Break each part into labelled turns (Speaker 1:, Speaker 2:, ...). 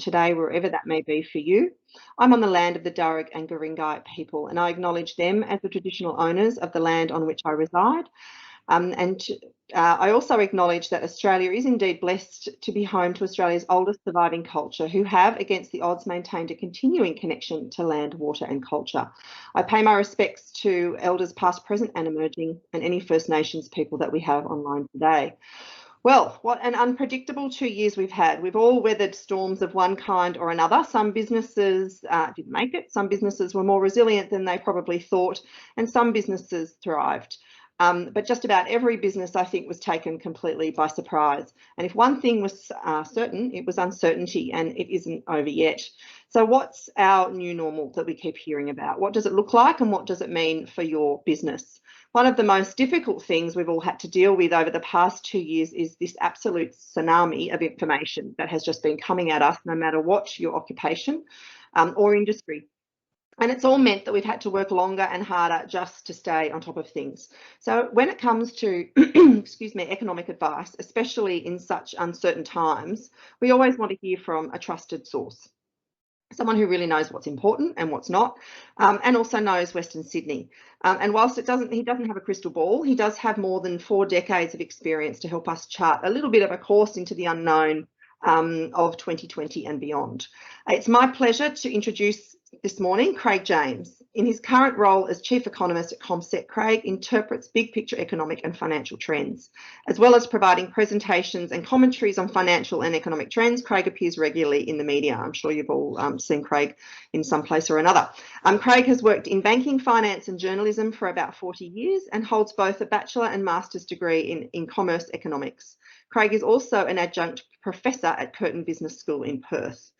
Speaker 1: today, wherever that may be for you. I'm on the land of the Darug and Guringai people, and I acknowledge them as the traditional owners of the land on which I reside. I also acknowledge that Australia is indeed blessed to be home to Australia's oldest surviving culture, who have, against the odds, maintained a continuing connection to land, water and culture. I pay my respects to elders past, present and emerging, and any First Nations people that we have online today. Well, what an unpredictable 2 years we've had. We've all weathered storms of one kind or another. Some businesses didn't make it. Some businesses were more resilient than they probably thought, and some businesses thrived. But just about every business, I think, was taken completely by surprise. And if one thing was certain, it was uncertainty, and it isn't over yet. So what's our new normal that we keep hearing about? What does it look like, and what does it mean for your business? One of the most difficult things we've all had to deal with over the past 2 years is this absolute tsunami of information that has just been coming at us, no matter what your occupation or industry. And it's all meant that we've had to work longer and harder just to stay on top of things. So when it comes to, excuse me, economic advice, especially in such uncertain times, we always want to hear from a trusted source. Someone who really knows what's important and what's not, and also knows Western Sydney. And whilst he doesn't have a crystal ball, he does have more than 4 decades of experience to help us chart a little bit of a course into the unknown of 2020 and beyond. It's my pleasure to introduce this morning Craig James. In his current role as Chief Economist at CommBank, Craig interprets big picture economic and financial trends. As well as providing presentations and commentaries on financial and economic trends, Craig appears regularly in the media. I'm sure you've all seen Craig in some place or another. Craig has worked in banking, finance and journalism for about 40 years and holds both a bachelor and master's degree in commerce economics. Craig is also an adjunct professor at Curtin Business School in Perth.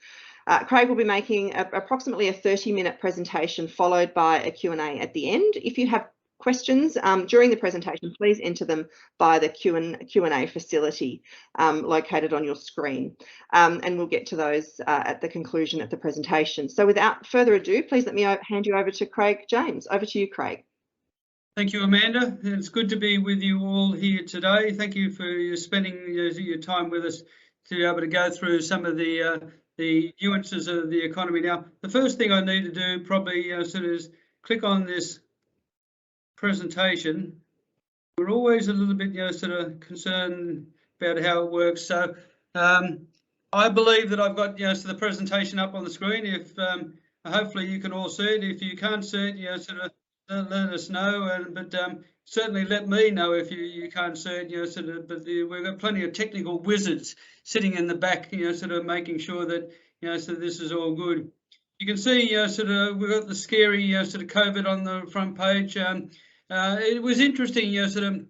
Speaker 1: Craig will be making approximately a 30-minute presentation followed by a Q&A at the end. If you have questions during the presentation, please enter them via the Q&A facility located on your screen, and we'll get to those at the conclusion of the presentation. So without further ado, please let me hand you over to Craig James. Over to you, Craig.
Speaker 2: Thank you, Amanda. It's good to be with you all here today. Thank you for spending your time with us to be able to go through some of the nuances of the economy. Now, the first thing I need to do probably sort of is click on this presentation. We're always a little bit sort of concerned about how it works. So I believe that I've got so the presentation up on the screen. If hopefully you can all see it. If you can't see it, sort of let us know. But certainly let me know if you can't see it. Sort of. But we've got plenty of technical wizards sitting in the back, sort of making sure that so this is all good. You can see sort of we've got the scary sort of COVID on the front page. It was interesting, sort of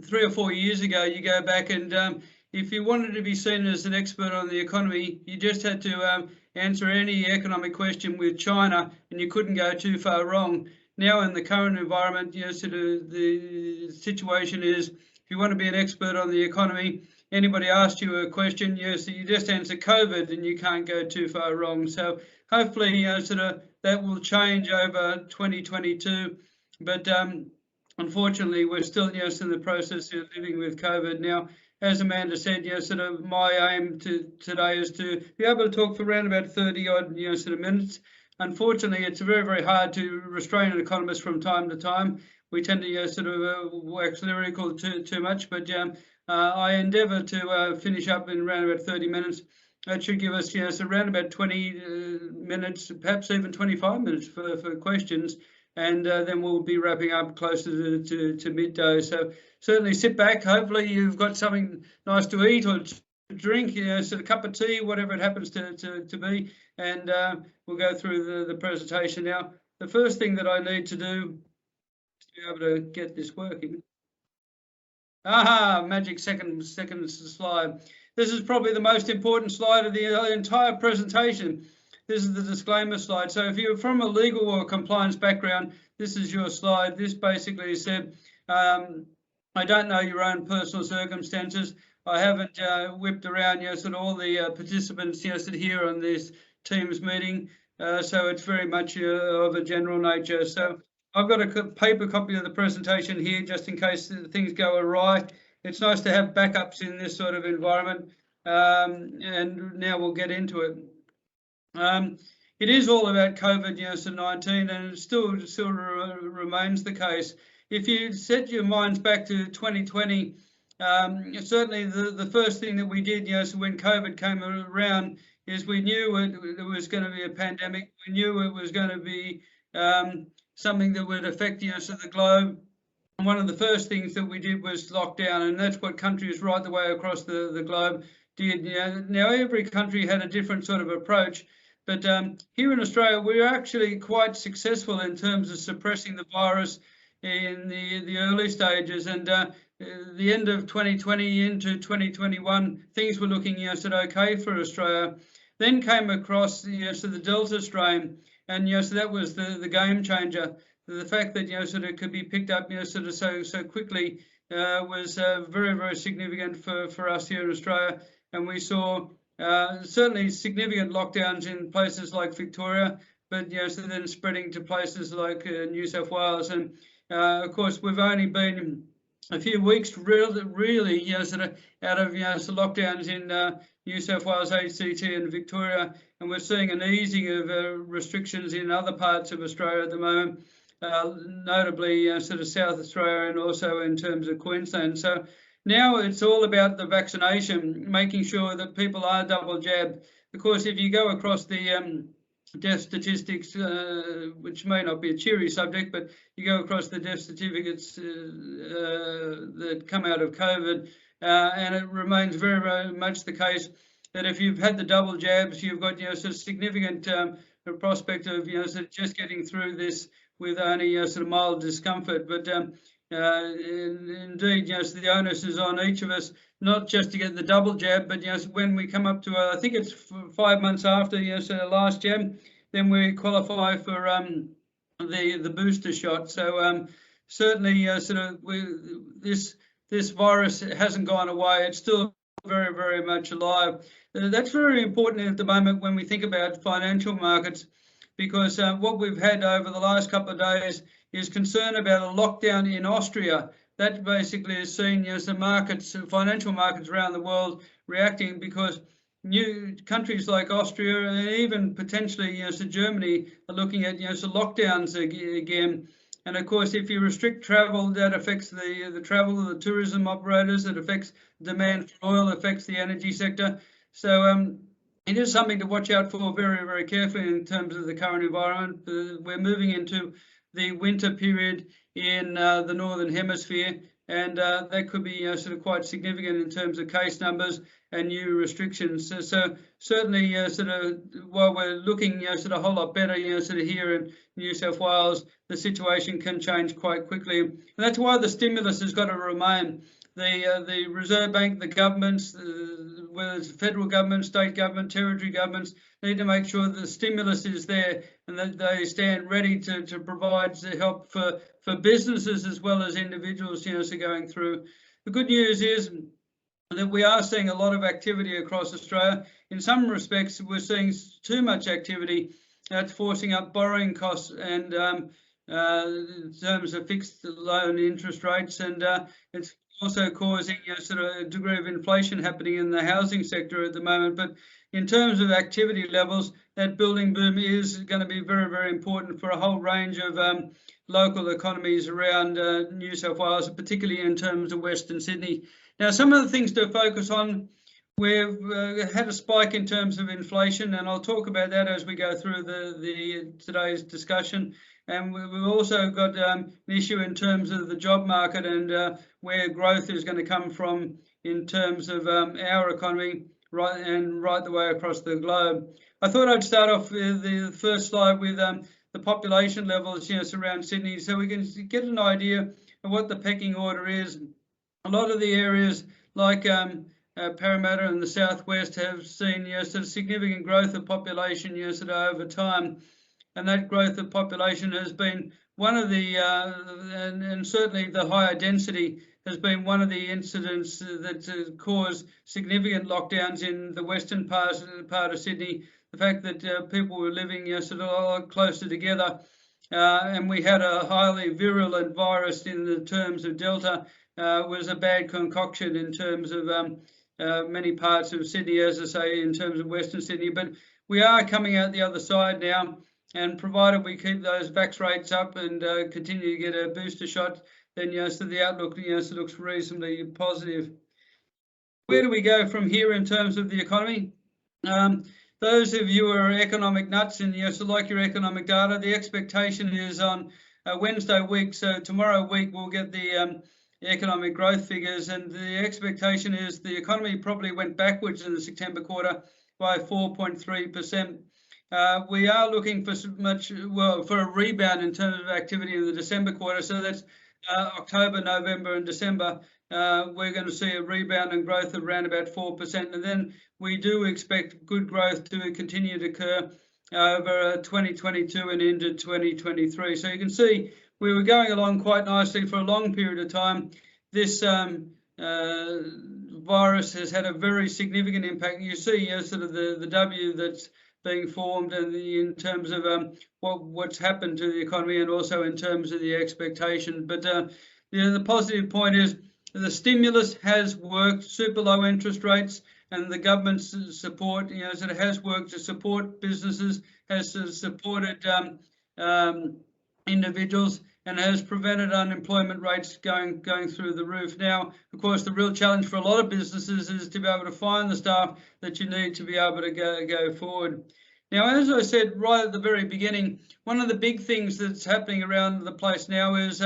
Speaker 2: 3 or 4 years ago. You go back and if you wanted to be seen as an expert on the economy, you just had to answer any economic question with China, and you couldn't go too far wrong. Now in the current environment, sort of the situation is, if you want to be an expert on the economy, anybody asks you a question, so you just answer COVID and you can't go too far wrong. So hopefully, sort of that will change over 2022. But unfortunately, we're still in the process of living with COVID. Now, as Amanda said, sort of my aim today is to be able to talk for around about 30 odd sort of minutes. Unfortunately, it's very, very hard to restrain an economist from time to time. We tend to sort of wax lyrical too much, but I endeavour to finish up in around about 30 minutes. That should give us around about 20 minutes, perhaps even 25 minutes for questions, and then we'll be wrapping up closer to midday. So certainly sit back. Hopefully you've got something nice to eat or drink, sort of a cup of tea, whatever it happens to be, and we'll go through the presentation. Now, the first thing that I need to do is to be able to get this working. Aha, magic second slide. This is probably the most important slide of the entire presentation. This is the disclaimer slide. So if you're from a legal or compliance background, this is your slide. This basically said, I don't know your own personal circumstances. I haven't whipped around sort of all the participants sort of here on this Teams meeting. So it's very much of a general nature. So I've got a paper copy of the presentation here just in case things go awry. It's nice to have backups in this sort of environment. And now we'll get into it. It is all about COVID-19, and it still remains the case. If you set your minds back to 2020, certainly the first thing that we did, when COVID came around, is we knew it was going to be a pandemic. We knew it was going to be something that would affect the globe. And one of the first things that we did was lock down, and that's what countries right the way across the globe did. Now every country had a different sort of approach. But here in Australia, we're actually quite successful in terms of suppressing the virus in the early stages. And the end of 2020 into 2021, things were looking okay for Australia. Then came across the Delta strain, and so that was the game changer. The fact that it could be picked up so quickly was very, very significant for us here in Australia, and we saw certainly significant lockdowns in places like Victoria, but then spreading to places like New South Wales. And of course, we've only been a few weeks really out of lockdowns in New South Wales, ACT and Victoria, and we're seeing an easing of restrictions in other parts of Australia at the moment, notably South Australia and also in terms of Queensland. So now it's all about the vaccination, making sure that people are double jabbed. Of course, if you go across the death statistics, which may not be a cheery subject, but you go across the death certificates that come out of COVID, and it remains very, very much the case that if you've had the double jabs, you've got significant prospect of just getting through this with only mild discomfort. But indeed, the onus is on each of us, not just to get the double jab, but when we come up to I think it's 5 months after the last jab, then we qualify for the booster shot. So certainly this virus hasn't gone away. It's still very, very much alive. That's very important at the moment when we think about financial markets, because what we've had over the last couple of days is concern about a lockdown in Austria. That basically has seen the markets, financial markets around the world reacting, because new countries like Austria and even potentially Germany are looking at lockdowns again. And of course, if you restrict travel, that affects the travel of the tourism operators, it affects demand for oil, affects the energy sector. So it is something to watch out for very, very carefully in terms of the current environment. We're moving into the winter period in the Northern Hemisphere, and that could be quite significant in terms of case numbers and new restrictions. So certainly while we're looking a whole lot better here in New South Wales, the situation can change quite quickly. And that's why the stimulus has got to remain. The Reserve Bank, the governments, whether it's federal government, state government, territory governments, need to make sure that the stimulus is there and that they stand ready to provide help for businesses as well as individuals going through. The good news is that we are seeing a lot of activity across Australia. In some respects, we're seeing too much activity. That's forcing up borrowing costs and in terms of fixed loan interest rates, and it's also causing a degree of inflation happening in the housing sector at the moment. But in terms of activity levels, that building boom is going to be very, very important for a whole range of local economies around New South Wales, particularly in terms of Western Sydney. Now, some of the things to focus on, we've had a spike in terms of inflation, and I'll talk about that as we go through today's discussion. And we've also got an issue in terms of the job market and where growth is going to come from in terms of our economy right the way across the globe. I thought I'd start off with the first slide with the population levels around Sydney, so we can get an idea of what the pecking order is. A lot of the areas like Parramatta and the southwest have seen significant growth of population over time. And that growth of population has been one of the, and certainly the higher density has been one of the incidents that caused significant lockdowns in the western part of Sydney. The fact that people were living a lot closer together, and we had a highly virulent virus in the terms of Delta, was a bad concoction in terms of many parts of Sydney, as I say, in terms of Western Sydney. But we are coming out the other side now, and provided we keep those vax rates up and continue to get a booster shot, then so the outlook looks reasonably positive. Where do we go from here in terms of the economy? Those of you who are economic nuts and so like your economic data, the expectation is on Wednesday week, so tomorrow week we'll get the economic growth figures, and the expectation is the economy probably went backwards in the September quarter by 4.3%. We are looking for for a rebound in terms of activity in the December quarter, so that's October, November and December. We're going to see a rebound in growth of around about 4%, and then we do expect good growth to continue to occur over 2022 and into 2023. So you can see we were going along quite nicely for a long period of time. This virus has had a very significant impact. You see sort of the W that's being formed, and in terms of what's happened to the economy, and also in terms of the expectation. But the positive point is the stimulus has worked, super low interest rates, and the government's support, sort of has worked to support businesses, has supported individuals, and has prevented unemployment rates going through the roof. Now, of course, the real challenge for a lot of businesses is to be able to find the staff that you need to be able to go forward. Now, as I said right at the very beginning, one of the big things that's happening around the place now is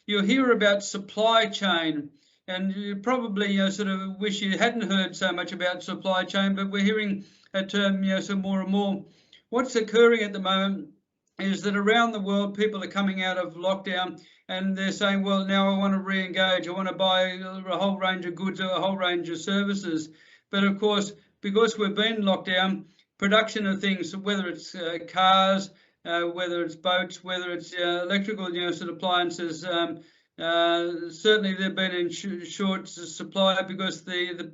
Speaker 2: you'll hear about supply chain, and you probably sort of wish you hadn't heard so much about supply chain, but we're hearing that term so more and more. What's occurring at the moment is that around the world, people are coming out of lockdown and they're saying, well, now I want to re-engage, I want to buy a whole range of goods, a whole range of services. But of course, because we've been locked down, production of things, whether it's cars, whether it's boats, whether it's electrical sort of appliances, certainly they've been in short supply because the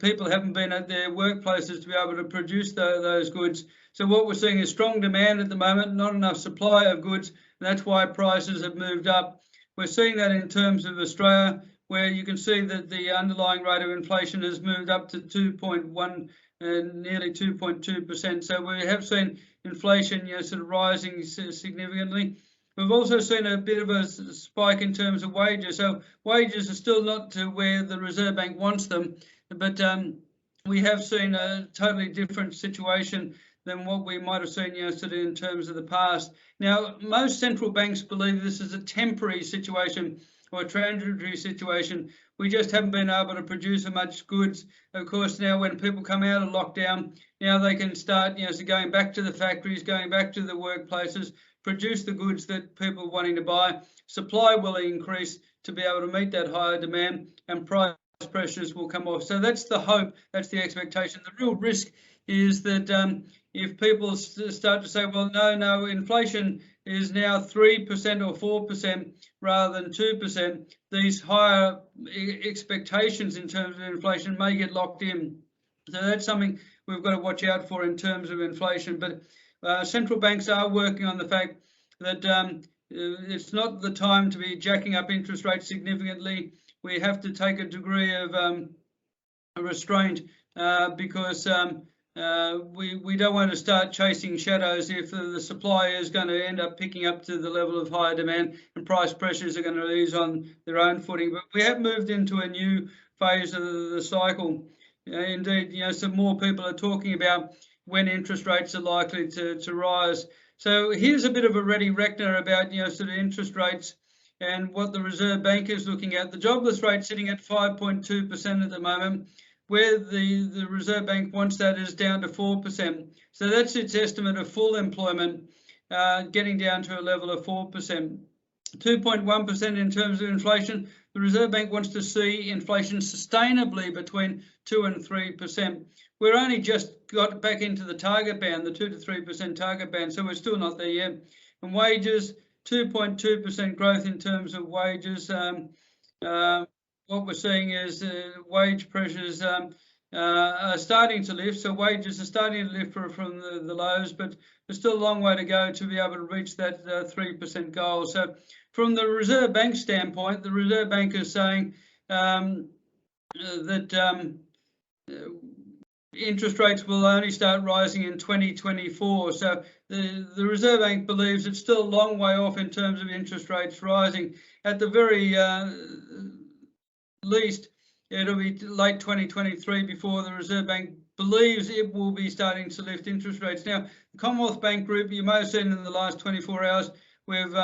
Speaker 2: people haven't been at their workplaces to be able to produce those goods. So what we're seeing is strong demand at the moment, not enough supply of goods, and that's why prices have moved up. We're seeing that in terms of Australia, where you can see that the underlying rate of inflation has moved up to 2.1, nearly 2.2%. So we have seen inflation sort of rising significantly. We've also seen a bit of a spike in terms of wages. So wages are still not to where the Reserve Bank wants them, but we have seen a totally different situation than what we might have seen sort of in terms of the past. Now, most central banks believe this is a temporary situation or a transitory situation. We just haven't been able to produce as much goods. Of course, now when people come out of lockdown, now they can start so going back to the factories, going back to the workplaces, produce the goods that people are wanting to buy. Supply will increase to be able to meet that higher demand, and price pressures will come off. So that's the hope, that's the expectation. The real risk is that if people start to say, well, no, inflation is now 3% or 4% rather than 2%, these higher expectations in terms of inflation may get locked in. So that's something we've got to watch out for in terms of inflation. But central banks are working on the fact that it's not the time to be jacking up interest rates significantly. We have to take a degree of restraint because we don't want to start chasing shadows if the supply is going to end up picking up to the level of higher demand, and price pressures are going to ease on their own footing. But we have moved into a new phase of the cycle. Indeed, some more people are talking about when interest rates are likely to rise. So here's a bit of a ready reckoner about sort of interest rates and what the Reserve Bank is looking at. The jobless rate sitting at 5.2% at the moment, where the Reserve Bank wants that is down to 4%. So that's its estimate of full employment, getting down to a level of 4%. 2.1% in terms of inflation. The Reserve Bank wants to see inflation sustainably between 2 and 3%. We're only just got back into the target band, the 2 to 3% target band, so we're still not there yet. And wages, 2.2% growth in terms of wages. What we're seeing is wage pressures are starting to lift, so wages are starting to lift from the lows, but there's still a long way to go to be able to reach that 3% goal. So from the Reserve Bank standpoint, the Reserve Bank is saying that interest rates will only start rising in 2024. So the Reserve Bank believes it's still a long way off in terms of interest rates rising. At the very least, it'll be late 2023 before the Reserve Bank believes it will be starting to lift interest rates. Now, the Commonwealth Bank Group, you may have seen in the last 24 hours, we've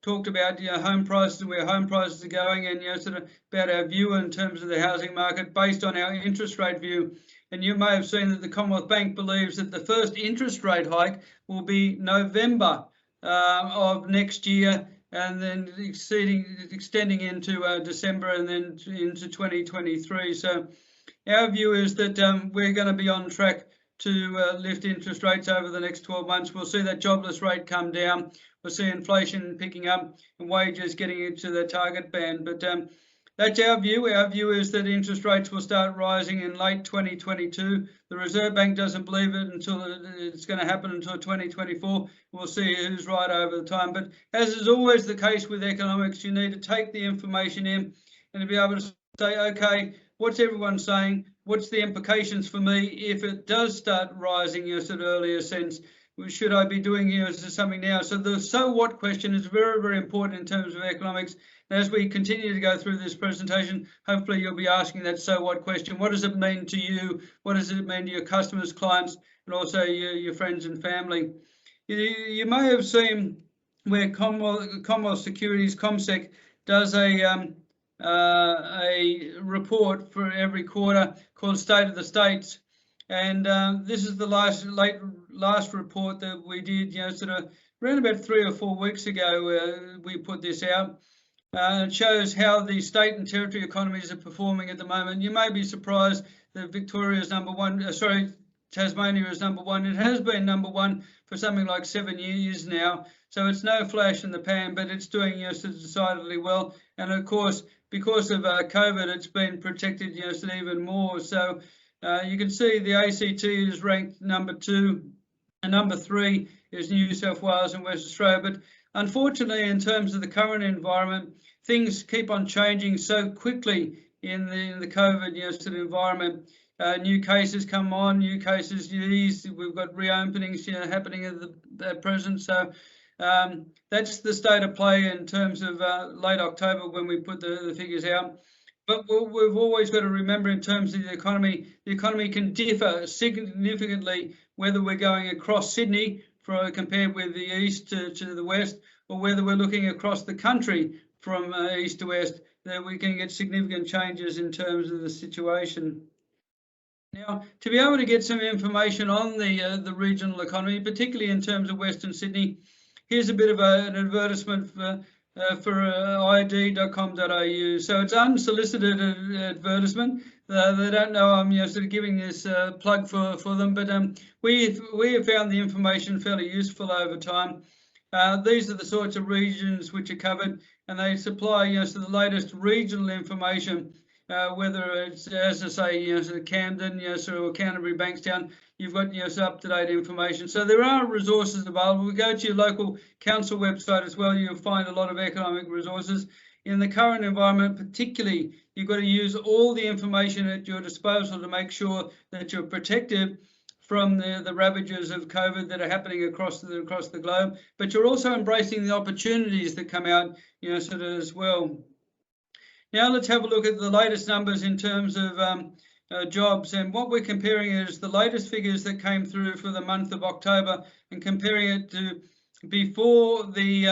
Speaker 2: talked about home prices and where home prices are going, and sort of about our view in terms of the housing market based on our interest rate view. And you may have seen that the Commonwealth Bank believes that the first interest rate hike will be November of next year, and then extending into December and then into 2023. So our view is that we're going to be on track to lift interest rates over the next 12 months. We'll see that jobless rate come down. We'll see inflation picking up and wages getting into the target band. But that's our view. Our view is that interest rates will start rising in late 2022. The Reserve Bank doesn't believe it until it's going to happen until 2024. We'll see who's right over the time. But as is always the case with economics, you need to take the information in and to be able to say, okay, what's everyone saying? What's the implications for me if it does start rising? Sort of earlier sense, should I be doing something now? So the so what question is very, very important in terms of economics. As we continue to go through this presentation, hopefully you'll be asking that so what question. What does it mean to you? What does it mean to your customers, clients, and also your friends and family? You may have seen where Commonwealth Securities, CommSec, does a report for every quarter called State of the States. And this is the last report that we did, sort of around about 3 or 4 weeks ago. We put this out. It shows how the state and territory economies are performing at the moment. You may be surprised that Victoria is number one. Tasmania is number one. It has been number one for something like 7 years now. So it's no flash in the pan, but it's doing decidedly well. And of course, because of COVID, it's been protected even more. So you can see the ACT is ranked number 2, and number 3 is New South Wales and West Australia. But unfortunately, in terms of the current environment, things keep on changing so quickly in the COVID sort of environment. New cases come on, new cases ease. We've got reopenings happening at present. So that's the state of play in terms of late October when we put the figures out. But we've always got to remember in terms of the economy can differ significantly whether we're going across Sydney compared with the east to the west, or whether we're looking across the country from east to west, that we can get significant changes in terms of the situation. Now, to be able to get some information on the regional economy, particularly in terms of Western Sydney, here's a bit of an advertisement for id.com.au. So it's unsolicited advertisement. They don't know I'm sort of giving this plug for them, but we have found the information fairly useful over time. These are the sorts of regions which are covered, and they supply so the latest regional information. Whether it's, as I say, sort of Camden, sort of Canterbury, Bankstown, you've got up-to-date information. So there are resources available. We go to your local council website as well. You'll find a lot of economic resources. In the current environment, particularly, you've got to use all the information at your disposal to make sure that you're protected from the ravages of COVID that are happening across the globe. But you're also embracing the opportunities that come out, sort of as well. Now let's have a look at the latest numbers in terms of jobs, and what we're comparing is the latest figures that came through for the month of October, and comparing it to before the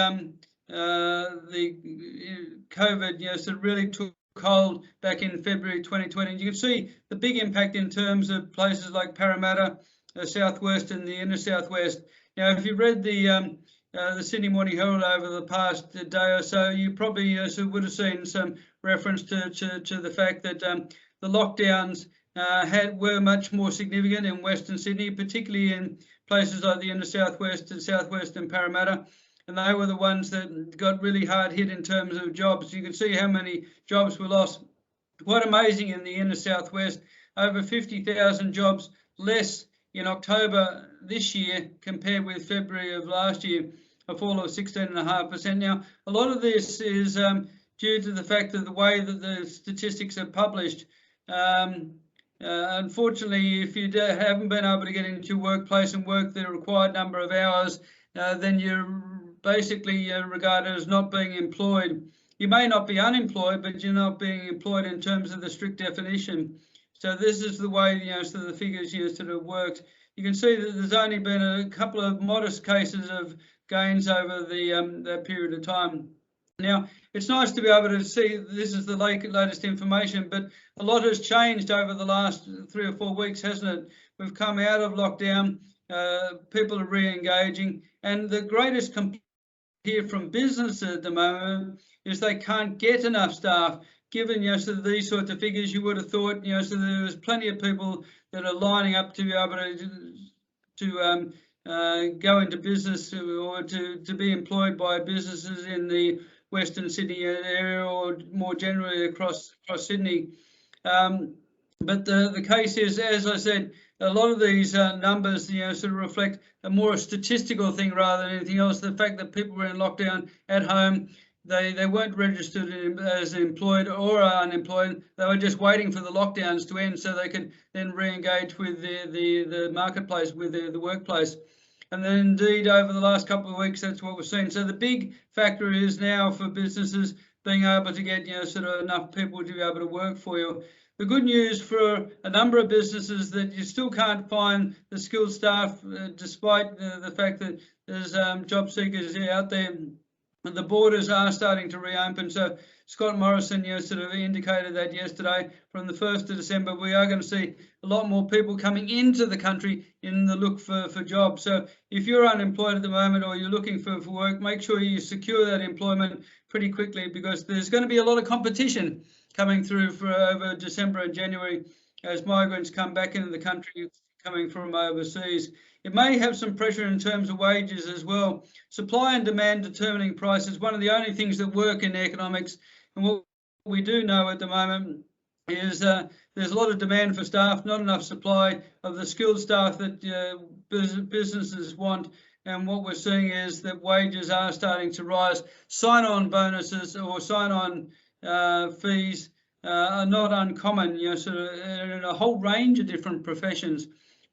Speaker 2: COVID sort of really took hold back in February 2020. And you can see the big impact in terms of places like Parramatta, Southwest, and the inner Southwest. Now, if you've read the Sydney Morning Herald over the past day or so, you probably would have seen some reference to the fact that the lockdowns were much more significant in Western Sydney, particularly in places like the inner Southwest and Parramatta, and they were the ones that got really hard hit in terms of jobs. You can see how many jobs were lost. Quite amazing in the inner Southwest, over 50,000 jobs less in October this year compared with February of last year, a fall of 16.5%. Now, a lot of this is due to the fact that the way that the statistics are published, Unfortunately, if you haven't been able to get into your workplace and work the required number of hours, then you're basically regarded as not being employed. You may not be unemployed, but you're not being employed in terms of the strict definition. So this is the way so the figures sort of worked. You can see that there's only been a couple of modest cases of gains over that period of time. Now, it's nice to be able to see this is the latest information, but a lot has changed over the last 3 or 4 weeks, hasn't it? We've come out of lockdown, people are re-engaging, and the greatest complaint here from business at the moment is they can't get enough staff. Given so these sorts of figures, you would have thought so there was plenty of people that are lining up to be able to go into business or to be employed by businesses in the Western Sydney area or more generally across Sydney. But the case is, as I said, a lot of these numbers sort of reflect a more statistical thing rather than anything else. The fact that people were in lockdown at home, they weren't registered as employed or unemployed. They were just waiting for the lockdowns to end so they could then re-engage with the marketplace, with the workplace. And then indeed over the last couple of weeks, that's what we've seen. So the big factor is now for businesses being able to get sort of enough people to be able to work for you. The good news for a number of businesses that you still can't find the skilled staff, despite the fact that there's job seekers out there. The borders are starting to reopen. So Scott Morrison sort of indicated that yesterday. From the 1st of December, we are going to see a lot more people coming into the country in the look for jobs. So if you're unemployed at the moment or you're looking for work, make sure you secure that employment pretty quickly, because there's going to be a lot of competition coming through for over December and January as migrants come back into the country coming from overseas. It may have some pressure in terms of wages as well. Supply and demand determining prices, one of the only things that work in economics. And what we do know at the moment is there's a lot of demand for staff, not enough supply of the skilled staff that businesses want. And what we're seeing is that wages are starting to rise. Sign-on bonuses or sign-on fees are not uncommon, sort of in a whole range of different professions,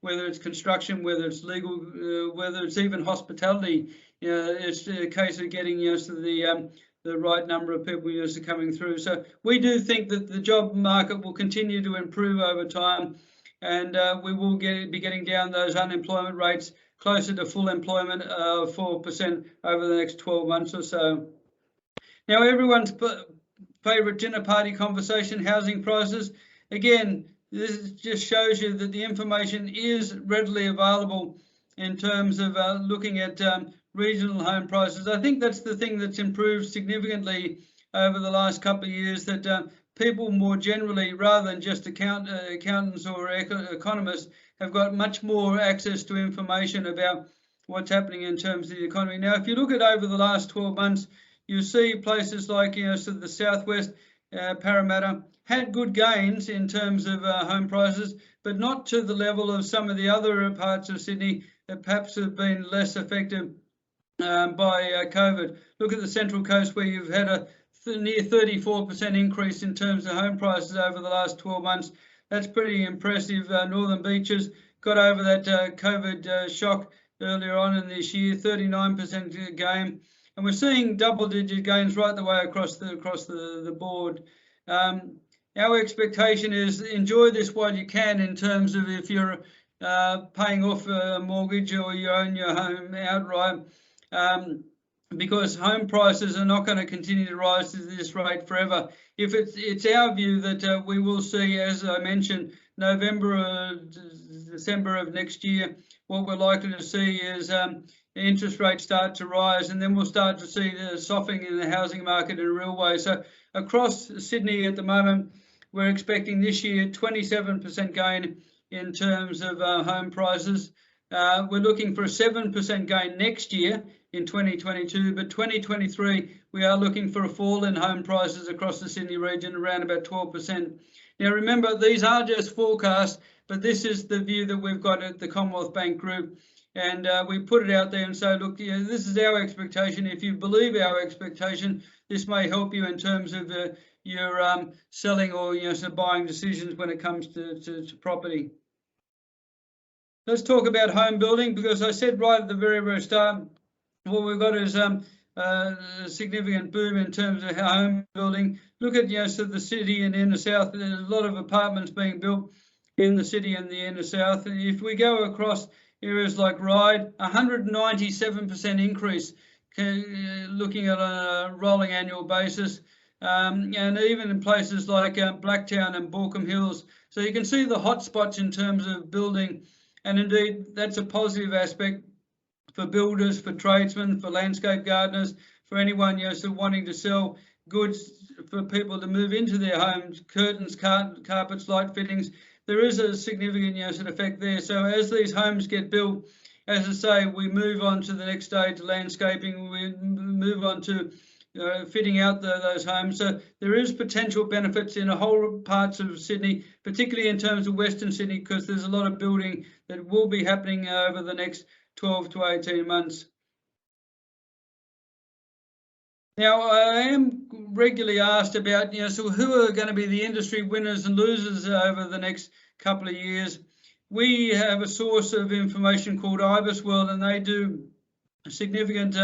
Speaker 2: whether it's construction, whether it's legal, whether it's even hospitality. It's a case of getting the right number of people coming through. So we do think that the job market will continue to improve over time, and we will be getting down those unemployment rates closer to full employment of 4% over the next 12 months or so. Now, everyone's favourite dinner party conversation, housing prices. Again, this just shows you that the information is readily available in terms of looking at regional home prices. I think that's the thing that's improved significantly over the last couple of years, that people more generally, rather than just accountants or economists, have got much more access to information about what's happening in terms of the economy. Now, if you look at over the last 12 months, you see places like so the southwest, Parramatta, had good gains in terms of home prices, but not to the level of some of the other parts of Sydney that perhaps have been less affected by COVID. Look at the Central Coast, where you've had a near 34% increase in terms of home prices over the last 12 months. That's pretty impressive. Northern Beaches got over that COVID shock earlier on in this year, 39% gain. And we're seeing double-digit gains right the way across the board. Our expectation is enjoy this while you can, in terms of if you're paying off a mortgage or you own your home outright, because home prices are not going to continue to rise to this rate forever. If it's our view that we will see, as I mentioned, November or December of next year, what we're likely to see is interest rates start to rise, and then we'll start to see the softening in the housing market in a real way. So across Sydney at the moment, we're expecting this year 27% gain in terms of home prices. We're looking for a 7% gain next year in 2022, but 2023, we are looking for a fall in home prices across the Sydney region, around about 12%. Now, remember, these are just forecasts, but this is the view that we've got at the Commonwealth Bank Group. And we put it out there and say, look, this is our expectation. If you believe our expectation, this may help you in terms of your selling or sort of buying decisions when it comes to property. Let's talk about home building, because I said right at the very start, what we've got is a significant boom in terms of home building. Look at sort of the city and inner south. There's a lot of apartments being built in the city and the inner south. If we go across areas like Ryde, 197% increase, looking at a rolling annual basis, and even in places like Blacktown and Baulkham Hills. So you can see the hotspots in terms of building, and indeed that's a positive aspect for builders, for tradesmen, for landscape gardeners, for anyone sort of wanting to sell goods for people to move into their homes, curtains, carpets, light fittings. There is a significant sort of effect there. So as these homes get built, as I say, we move on to the next stage, landscaping, we move on to fitting out those homes. So there is potential benefits in a whole parts of Sydney, particularly in terms of Western Sydney, because there's a lot of building that will be happening over the next 12 to 18 months. Now, I am regularly asked about, so who are going to be the industry winners and losers over the next couple of years. We have a source of information called IBISWorld, and they do significant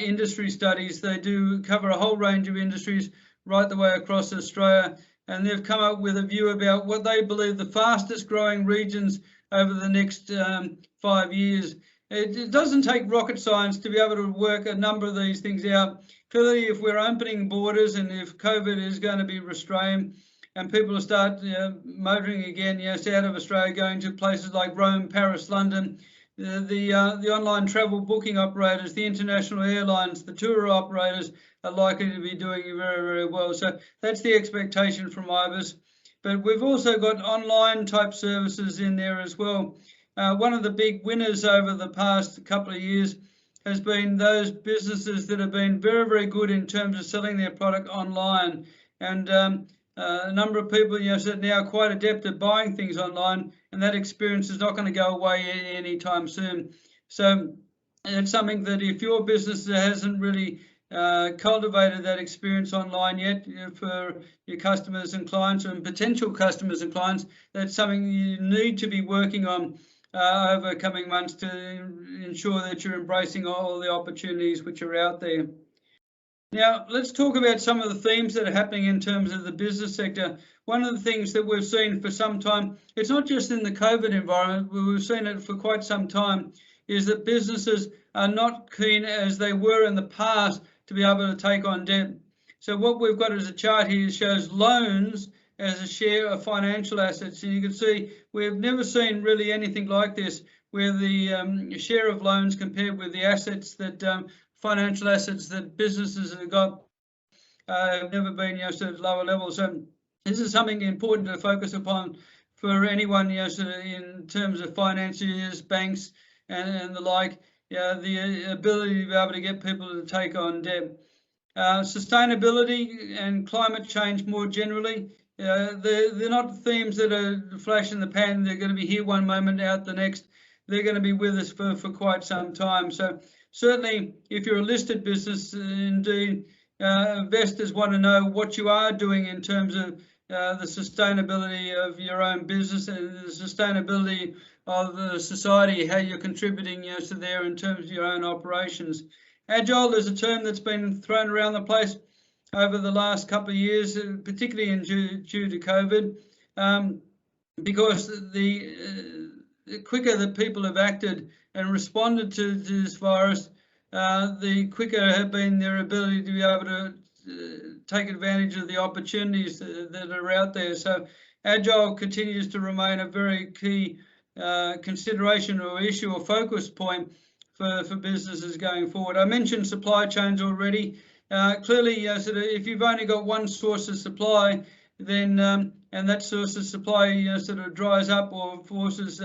Speaker 2: industry studies. They do cover a whole range of industries right the way across Australia, and they've come up with a view about what they believe the fastest growing regions over the next 5 years. It doesn't take rocket science to be able to work a number of these things out. Clearly, if we're opening borders and if COVID is going to be restrained and people will start motoring again, out of Australia, going to places like Rome, Paris, London, the online travel booking operators, the international airlines, the tour operators are likely to be doing very, very well. So that's the expectation from IBIS. But we've also got online type services in there as well. One of the big winners over the past couple of years has been those businesses that have been very, very good in terms of selling their product online. And a number of people are now quite adept at buying things online, and that experience is not going to go away anytime soon. So it's something that if your business hasn't really cultivated that experience online yet for your customers and clients and potential customers and clients, that's something you need to be working on over coming months to ensure that you're embracing all the opportunities which are out there. Now, let's talk about some of the themes that are happening in terms of the business sector. One of the things that we've seen for some time, it's not just in the COVID environment, but we've seen it for quite some time, is that businesses are not keen as they were in the past to be able to take on debt. So what we've got as a chart here shows loans as a share of financial assets. And you can see we've never seen really anything like this, where the share of loans compared with the assets that financial assets that businesses have got have never been at lower levels. So this is something important to focus upon for anyone in terms of financiers, banks and the like, the ability to be able to get people to take on debt. Sustainability and climate change more generally, they're not themes that are flash in the pan. They're going to be here one moment, out the next. They're going to be with us for quite some time. So certainly, if you're a listed business, indeed, investors want to know what you are doing in terms of the sustainability of your own business and the sustainability of the society, how you're contributing to there in terms of your own operations. Agile is a term that's been thrown around the place over the last couple of years, particularly due to COVID, because the quicker that people have acted and responded to this virus, the quicker have been their ability to be able to take advantage of the opportunities that are out there. So Agile continues to remain a very key consideration or issue or focus point for businesses going forward. I mentioned supply chains already. Clearly, if you've only got one source of supply, then and that source of supply dries up or forces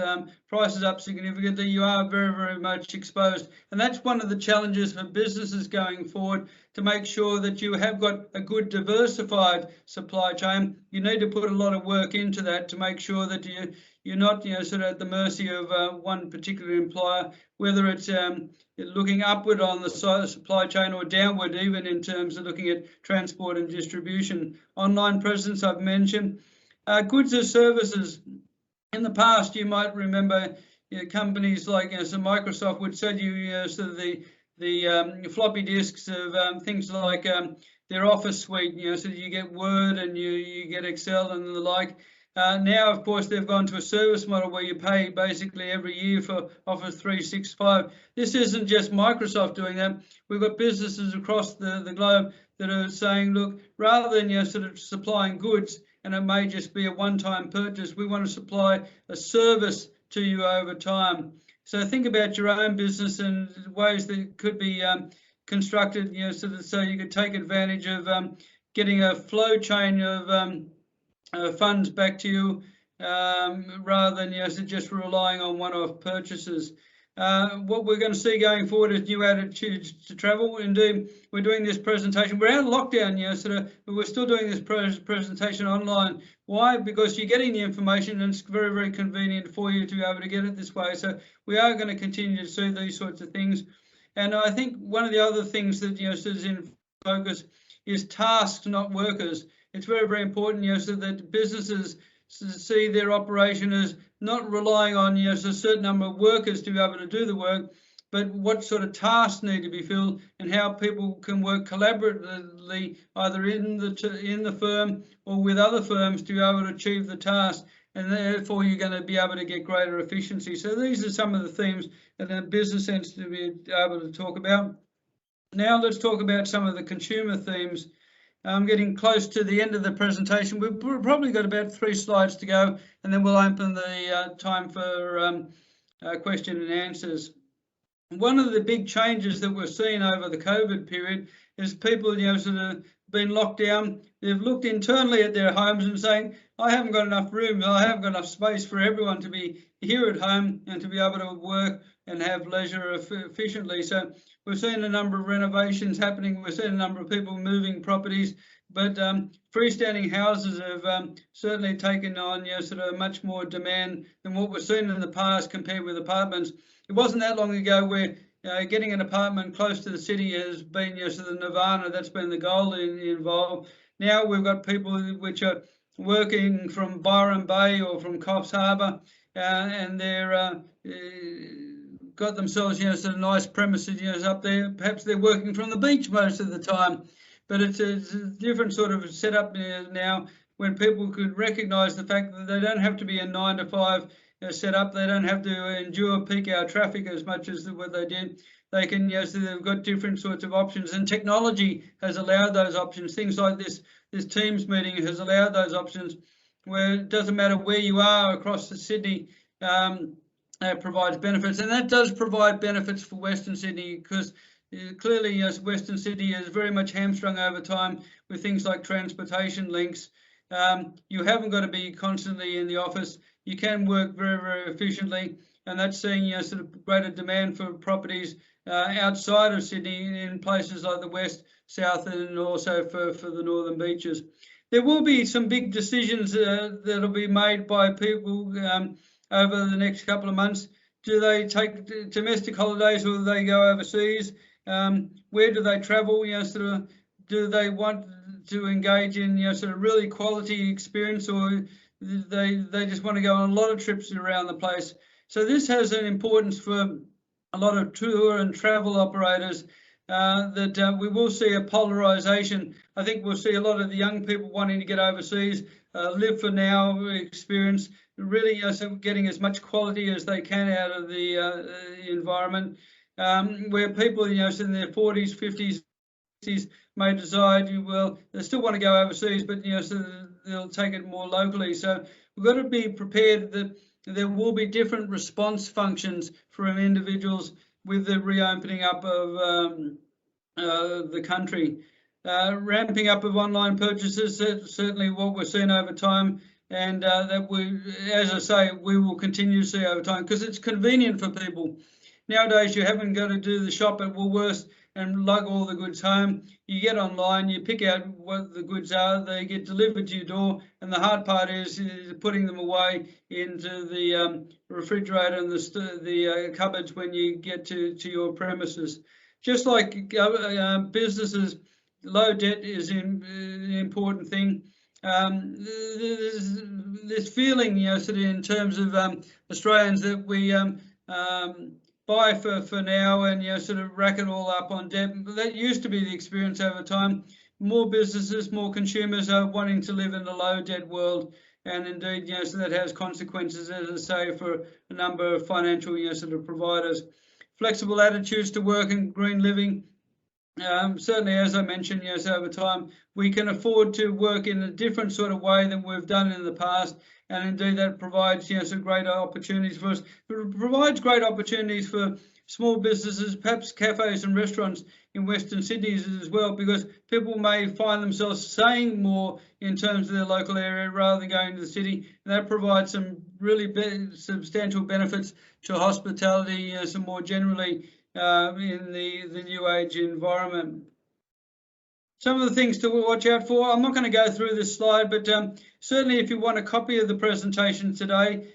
Speaker 2: prices up significantly, you are very, very much exposed. And that's one of the challenges for businesses going forward, to make sure that you have got a good diversified supply chain. You need to put a lot of work into that to make sure that you're not, sort of at the mercy of one particular employer, whether it's looking upward on the supply chain or downward, even in terms of looking at transport and distribution. Online presence, I've mentioned. Goods or services. In the past, you might remember companies like so Microsoft would sell you sort of the floppy disks of things like their Office suite, so you get Word and you get Excel and the like. Now, of course, they've gone to a service model where you pay basically every year for Office 365. This isn't just Microsoft doing that. We've got businesses across the globe that are saying, look, rather than sort of supplying goods, and it may just be a one-time purchase, we want to supply a service to you over time. So think about your own business and ways that could be constructed, so you could take advantage of getting a flow chain of funds back to you, rather than just relying on one-off purchases. What we're going to see going forward is new attitudes to travel. Indeed, we're doing this presentation. We're out of lockdown, but we're still doing this presentation online. Why? Because you're getting the information and it's very, very convenient for you to be able to get it this way. So we are going to continue to see these sorts of things. And I think one of the other things that is in focus is tasks, not workers. It's very, very important, so that businesses see their operation as not relying on a certain number of workers to be able to do the work, but what sort of tasks need to be filled and how people can work collaboratively either in the firm or with other firms to be able to achieve the task, and therefore you're going to be able to get greater efficiency. So these are some of the themes that a business sense to be able to talk about. Now let's talk about some of the consumer themes. I'm getting close to the end of the presentation. We've probably got about 3 slides to go, and then we'll open the time for question and answers. One of the big changes that we're seeing over the COVID period is people, sort of been locked down. They've looked internally at their homes and saying, I haven't got enough room, I haven't got enough space for everyone to be here at home and to be able to work and have leisure efficiently. So we've seen a number of renovations happening. We've seen a number of people moving properties, but freestanding houses have certainly taken on sort of much more demand than what we've seen in the past compared with apartments. It wasn't that long ago where getting an apartment close to the city has been sort of nirvana. That's been the goal involved. Now we've got people which are working from Byron Bay or from Coffs Harbour, and they're got themselves sort of nice premises up there. Perhaps they're working from the beach most of the time, but it's a different sort of setup now, when people could recognise the fact that they don't have to be a 9 to 5 setup. They don't have to endure peak hour traffic as much as what they did. They can, so they've got different sorts of options, and technology has allowed those options. Things like this Teams meeting has allowed those options, where it doesn't matter where you are across the Sydney. Provides benefits, and that does provide benefits for Western Sydney, because clearly Western Sydney is very much hamstrung over time with things like transportation links. You haven't got to be constantly in the office. You can work very, very efficiently, and that's seeing sort of greater demand for properties outside of Sydney in places like the west, south, and also for the northern beaches. There will be some big decisions that'll be made by people over the next couple of months. Do they take domestic holidays, or do they go overseas? Where do they travel? Sort of, do they want to engage in sort of really quality experience, or they just want to go on a lot of trips around the place? So this has an importance for a lot of tour and travel operators, that we will see a polarization. I think we'll see a lot of the young people wanting to get overseas, live for now experience, really so getting as much quality as they can out of the environment, where people in their 40s, 50s, 60s may decide, well, they still want to go overseas, but so they'll take it more locally. So we've got to be prepared that there will be different response functions from individuals with the reopening up of the country. Ramping up of online purchases, certainly what we're seeing over time. and that we, as I say, we will continue to see over time, because it's convenient for people. Nowadays, you haven't got to do the shop at Woolworths and lug all the goods home. You get online, you pick out what the goods are, they get delivered to your door, and the hard part is putting them away into the refrigerator and the cupboards when you get to your premises. Just like businesses, low debt is an important thing. This feeling, sort of in terms of Australians, that we buy for now and sort of rack it all up on debt. That used to be the experience over time. More businesses, more consumers are wanting to live in a low debt world, and indeed, so that has consequences, as I say, for a number of financial sort of providers. Flexible attitudes to work and green living. Certainly, as I mentioned, over time, we can afford to work in a different sort of way than we've done in the past. And indeed, that provides some great opportunities for us. It provides great opportunities for small businesses, perhaps cafes and restaurants in Western Sydney as well, because people may find themselves staying more in terms of their local area rather than going to the city. And that provides some really substantial benefits to hospitality, some more generally in the new age environment. Some of the things to watch out for. I'm not going to go through this slide, but certainly if you want a copy of the presentation today,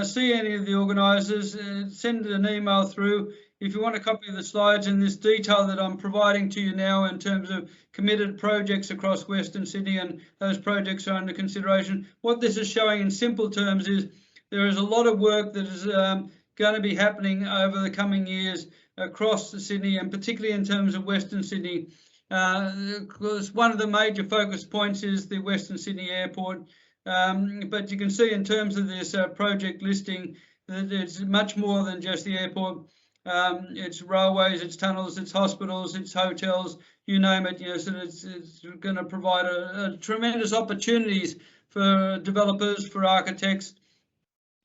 Speaker 2: see any of the organisers, send an email through. If you want a copy of the slides and this detail that I'm providing to you now in terms of committed projects across Western Sydney, and those projects are under consideration. What this is showing in simple terms is there is a lot of work that is going to be happening over the coming years across Sydney, and particularly in terms of Western Sydney. Because one of the major focus points is the Western Sydney Airport, but you can see in terms of this project listing that it's much more than just the airport. It's railways, it's tunnels, it's hospitals, it's hotels, you name it. So it's going to provide a tremendous opportunities for developers, for architects,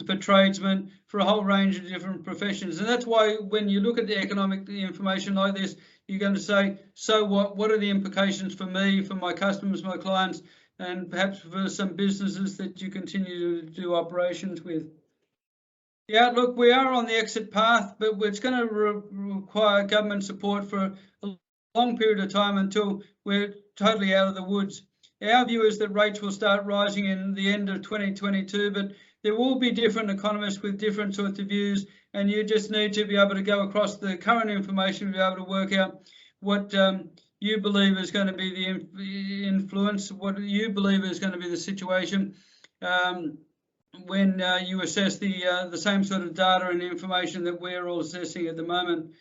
Speaker 2: for tradesmen, for a whole range of different professions. And that's why when you look at the economic information like this, you're going to say, so what are the implications for me, for my customers, my clients, and perhaps for some businesses that you continue to do operations with. The outlook, we are on the exit path, but it's going to require government support for a long period of time until we're totally out of the woods. Our view is that rates will start rising in the end of 2022, but there will be different economists with different sorts of views, and you just need to be able to go across the current information to be able to work out what you believe is going to be the influence, what you believe is going to be the situation when you assess the same sort of data and information that we're all assessing at the moment.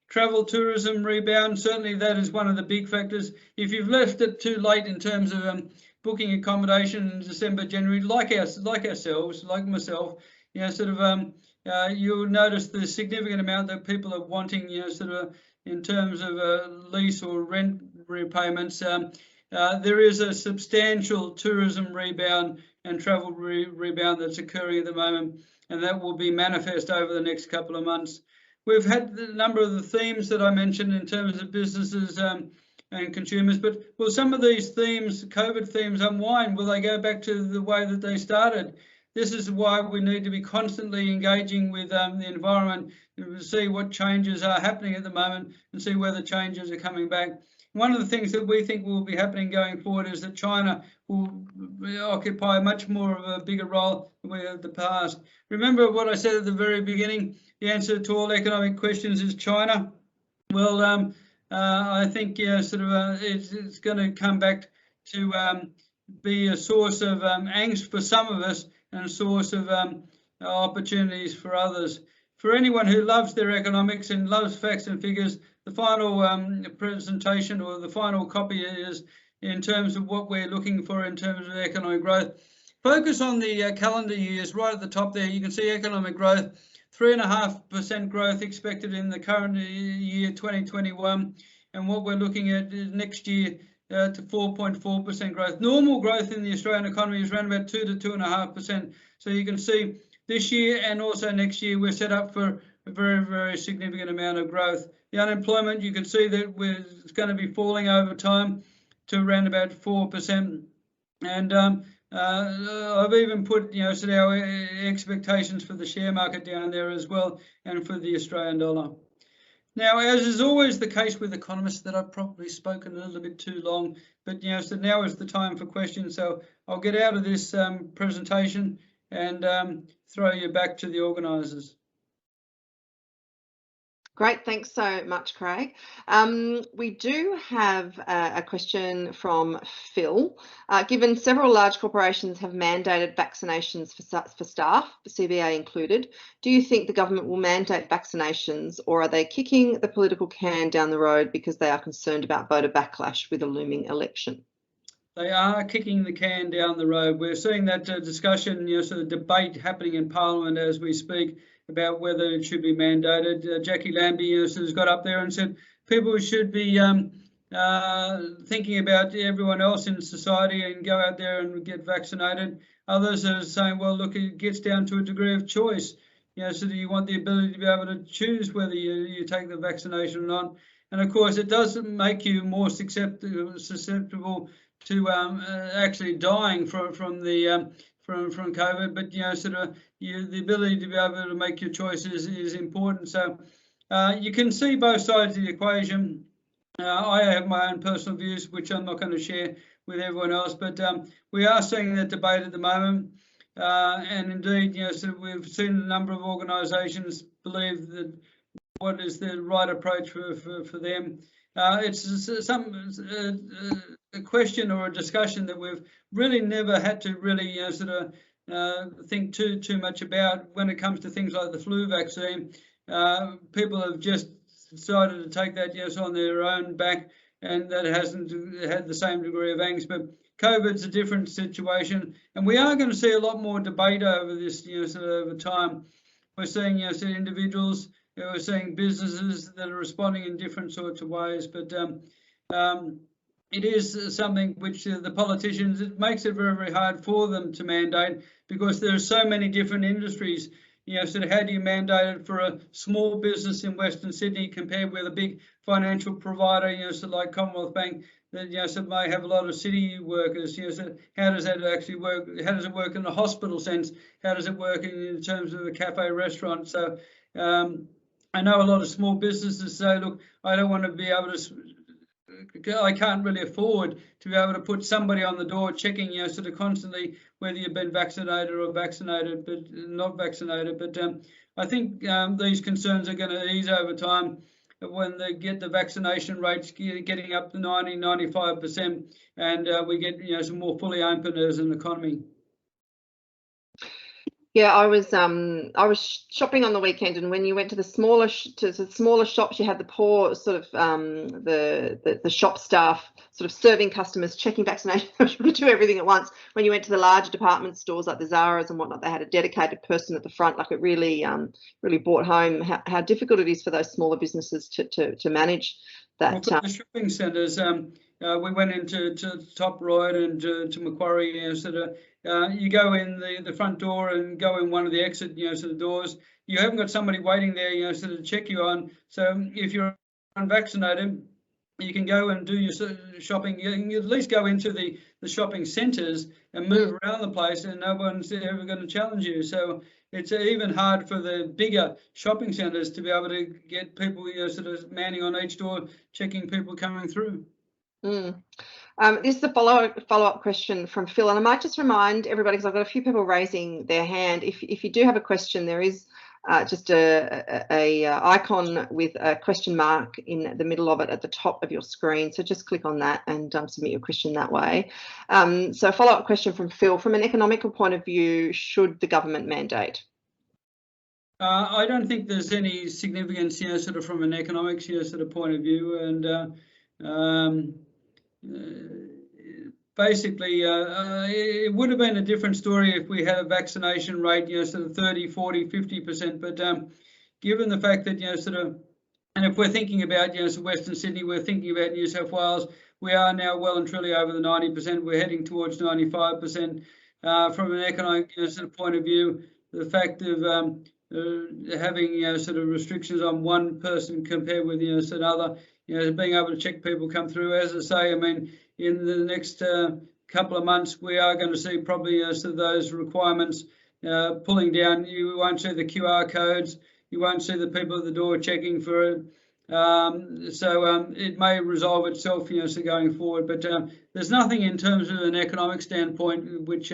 Speaker 2: Travel tourism rebound, certainly that is one of the big factors. If you've left it too late in terms of booking accommodation in December, January, like ourselves, like myself, you'll notice the significant amount that people are wanting, in terms of lease or rent repayments. There is a substantial tourism rebound and travel rebound that's occurring at the moment, and that will be manifest over the next couple of months. We've had a number of the themes that I mentioned in terms of businesses and consumers, but will some of these themes, COVID themes, unwind? Will they go back to the way that they started? This is why we need to be constantly engaging with the environment to see what changes are happening at the moment and see whether changes are coming back. One of the things that we think will be happening going forward is that China will occupy much more of a bigger role than we have in the past. Remember what I said at the very beginning, the answer to all economic questions is China. Well, I think it's going to come back to be a source of angst for some of us and a source of opportunities for others. For anyone who loves their economics and loves facts and figures, the final presentation or the final copy is in terms of what we're looking for in terms of economic growth. Focus on the calendar years right at the top there. You can see economic growth, 3.5% growth expected in the current year 2021, and what we're looking at is next year to 4.4% growth. Normal growth in the Australian economy is around about 2 to 2.5%. So you can see this year and also next year we're set up for a very, very significant amount of growth. The unemployment, you can see that it's going to be falling over time to around about 4%. And I've even put, sort of our expectations for the share market down there as well, and for the Australian dollar. Now, as is always the case with Economists, that I've probably spoken a little bit too long, but so now is the time for questions. So I'll get out of this presentation and throw you back to the organisers.
Speaker 1: Great, thanks so much, Craig. We do have a question from Phil. Given several large corporations have mandated vaccinations for staff, CBA included, do you think the government will mandate vaccinations, or are they kicking the political can down the road because they are concerned about voter backlash with a looming election?
Speaker 2: They are kicking the can down the road. We're seeing that discussion, sort of debate happening in Parliament as we speak about whether it should be mandated. Jackie Lambie has got up there and said people should be thinking about everyone else in society and go out there and get vaccinated. Others are saying, well, look, it gets down to a degree of choice. So do you want the ability to be able to choose whether you take the vaccination or not? And of course, it does make you more susceptible to actually dying from COVID, but the ability to be able to make your choices is important. So you can see both sides of the equation. I have my own personal views, which I'm not going to share with everyone else, but we are seeing that debate at the moment, and indeed, we've seen a number of organisations believe that what is the right approach for them. It's a question or a discussion that we've really never had to really think too much about when it comes to things like the flu vaccine. People have just decided to take that on their own back, and that hasn't had the same degree of angst. But COVID's a different situation, and we are going to see a lot more debate over this over time. We're seeing individuals, we're seeing businesses that are responding in different sorts of ways, but it is something which the politicians, it makes it very, very hard for them to mandate, because there are so many different industries. How do you mandate it for a small business in Western Sydney compared with a big financial provider, like Commonwealth Bank, that may have a lot of city workers? How does that actually work? How does it work in a hospital sense? How does it work in terms of a cafe restaurant? So I know a lot of small businesses say, look, I don't want to be able to, I can't really afford to be able to put somebody on the door checking, constantly whether you've been vaccinated or vaccinated, but not vaccinated. But I think these concerns are going to ease over time when they get the vaccination rates getting up to 90–95%, and we get some more fully open as an economy.
Speaker 1: Yeah, I was shopping on the weekend, and when you went to the smaller shops, you had the poor sort of the shop staff sort of serving customers, checking vaccinations, trying to do everything at once. When you went to the larger department stores like the Zara's and whatnot, they had a dedicated person at the front. Like, it really really brought home how difficult it is for those smaller businesses to manage that.
Speaker 2: Well, the shopping centres, we went into Top Ryde and to Macquarie, you go in the front door and go in one of the exit, sort of doors. You haven't got somebody waiting there, to check you on. So if you're unvaccinated, you can go and do your shopping. You can at least go into the shopping centres and move around the place, and no one's ever going to challenge you. So it's even hard for the bigger shopping centres to be able to get people, manning on each door, checking people coming through.
Speaker 1: This is a follow-up question from Phil, and I might just remind everybody, because I've got a few people raising their hand. If you do have a question, there is just a icon with a question mark in the middle of it at the top of your screen. So just click on that and submit your question that way. So a follow-up question from Phil: from an economical point of view, should the government mandate?
Speaker 2: I don't think there's any significance, from an economics, point of view, and basically, it would have been a different story if we had a vaccination rate, 30, 40, 50%. But given the fact that, and if we're thinking about, Western Sydney, we're thinking about New South Wales, we are now well and truly over the 90%. We're heading towards 95%. From an economic point of view, the fact of having restrictions on one person compared with another, being able to check people come through, as I say, I mean, in the next couple of months, we are going to see probably those requirements pulling down. You won't see the QR codes. You won't see the people at the door checking for it. It may resolve itself, going forward. But there's nothing in terms of an economic standpoint which